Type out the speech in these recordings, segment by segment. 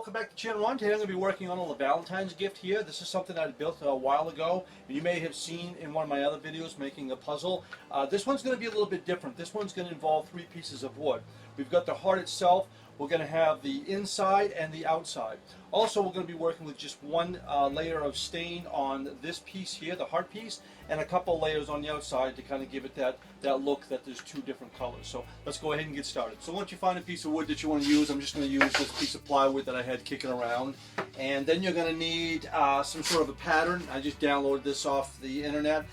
welcome back to Channel 1. Today I'm going to be working on a Valentine's gift here. This is something I built a while ago. You may have seen in one of my other videos making a puzzle. This one's going to be a little bit different. This one's going to involve 3 pieces of wood. We've got the heart itself. We're going to have the inside and the outside. Also, we're going to be working with just one layer of stain on this piece here, the heart piece, and a couple layers on the outside to kind of give it that look that there's 2 different colors. So let's go ahead and get started. So once you find a piece of wood that you want to use, I'm just going to use this piece of plywood that I had kicking around. And then you're going to need some sort of a pattern. I just downloaded this off the internet,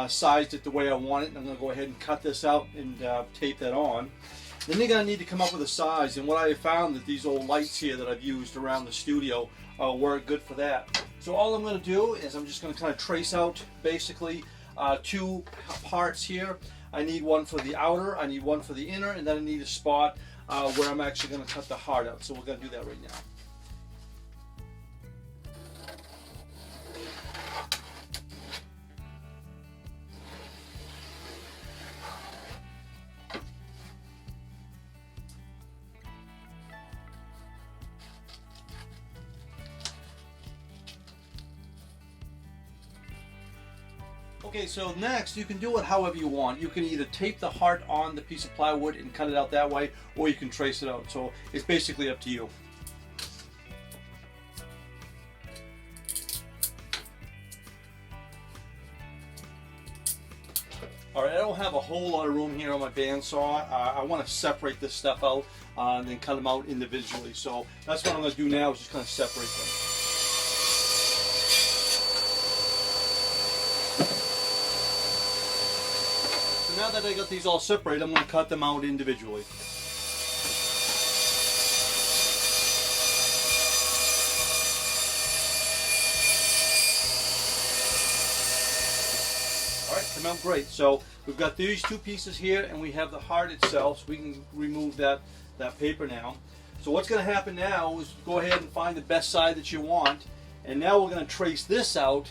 sized it the way I want it, and I'm going to go ahead and cut this out and tape that on. Then you're going to need to come up with a size, and what I have found that these old lights here that I've used around the studio work good for that. So all I'm going to do is I'm just going to kind of trace out basically 2 parts here. I need one for the outer, I need one for the inner, and then I need a spot where I'm actually going to cut the heart out. So we're going to do that right now. Okay, so next you can do it however you want. You can either tape the heart on the piece of plywood and cut it out that way, or you can trace it out. So it's basically up to you. Alright, I don't have a whole lot of room here on my bandsaw. I want to separate this stuff out and then cut them out individually. So that's what I'm going to do now, is just kind of separate them. Now that I got these all separated, I'm going to cut them out individually. Alright, come out great. So we've got these 2 pieces here, and we have the heart itself, so we can remove that paper now. So what's going to happen now is go ahead and find the best side that you want, and now we're going to trace this out,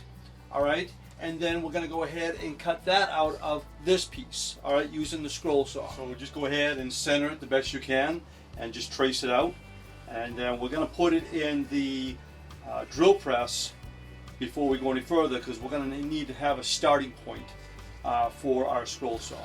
alright? And then we're going to go ahead and cut that out of this piece, all right, using the scroll saw. So we'll just go ahead and center it the best you can and just trace it out. And then we're going to put it in the drill press before we go any further, because we're going to need to have a starting point for our scroll saw.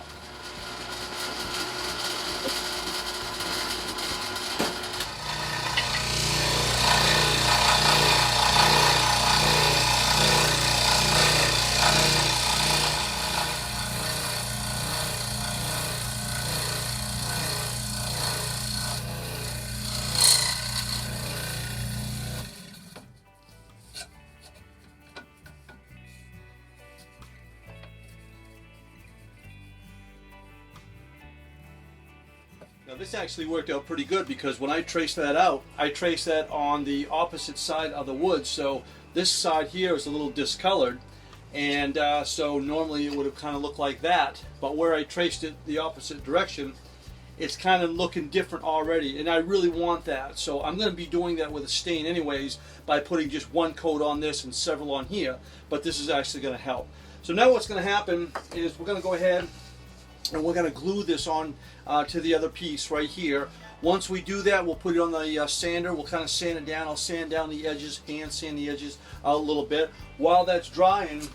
Now this actually worked out pretty good, because when I traced that out, I traced that on the opposite side of the wood. So this side here is a little discolored, and so normally it would have kind of looked like that. But where I traced it the opposite direction, it's kind of looking different already, and I really want that. So I'm going to be doing that with a stain anyways, by putting just 1 coat on this and several on here. But this is actually going to help. So now what's going to happen is we're going to go ahead and we're going to glue this on to the other piece right here. Once we do that, we'll put it on the sander. We'll kind of sand it down. I'll sand down the edges, hand sand the edges a little bit. While that's drying,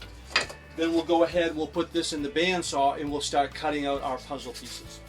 then we'll go ahead, we'll put this in the bandsaw, and we'll start cutting out our puzzle pieces.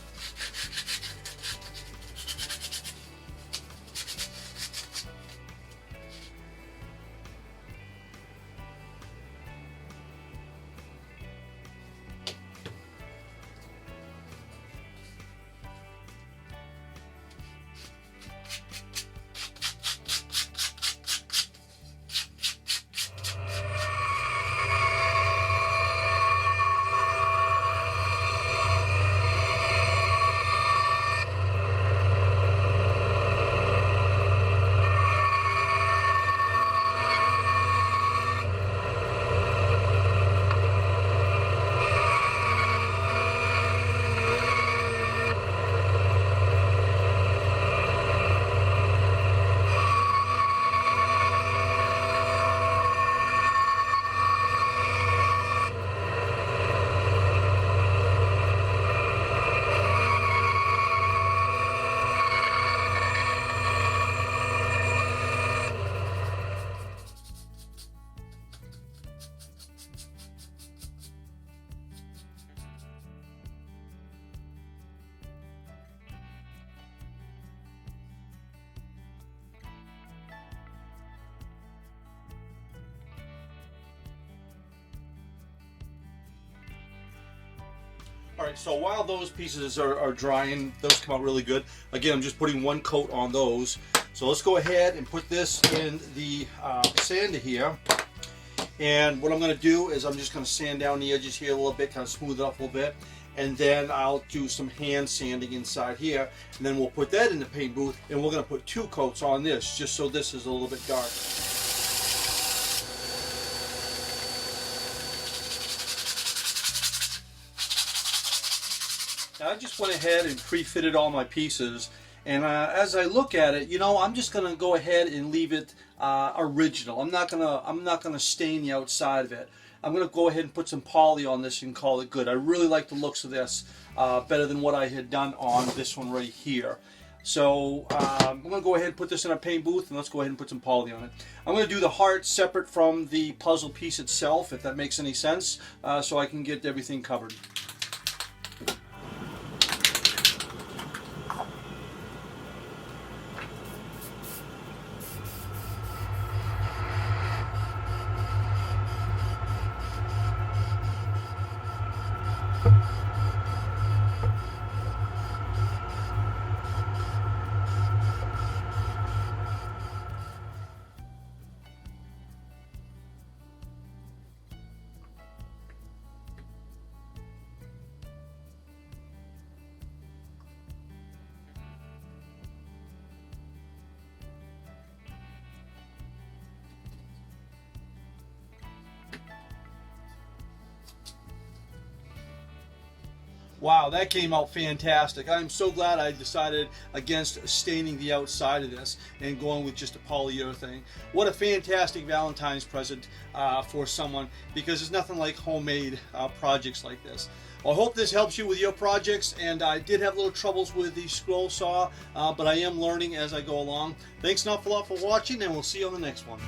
Alright, so while those pieces are drying, those come out really good. Again, I'm just putting one coat on those. So let's go ahead and put this in the sander here. And what I'm going to do is I'm just going to sand down the edges here a little bit, kind of smooth it up a little bit. And then I'll do some hand sanding inside here. And then we'll put that in the paint booth, and we're going to put 2 coats on this, just so this is a little bit dark. Now I just went ahead and pre-fitted all my pieces, and as I look at it, you know, I'm just going to go ahead and leave it original. I'm not gonna stain the outside of it. I'm going to go ahead and put some poly on this and call it good. I really like the looks of this better than what I had done on this one right here. So I'm going to go ahead and put this in a paint booth, and let's go ahead and put some poly on it. I'm going to do the heart separate from the puzzle piece itself, if that makes any sense, so I can get everything covered. Wow, that came out fantastic. I'm so glad I decided against staining the outside of this and going with just a polyurethane. What a fantastic Valentine's present for someone, because there's nothing like homemade projects like this. Well, I hope this helps you with your projects, and I did have little troubles with the scroll saw, but I am learning as I go along. Thanks an awful lot for watching, and we'll see you on the next one.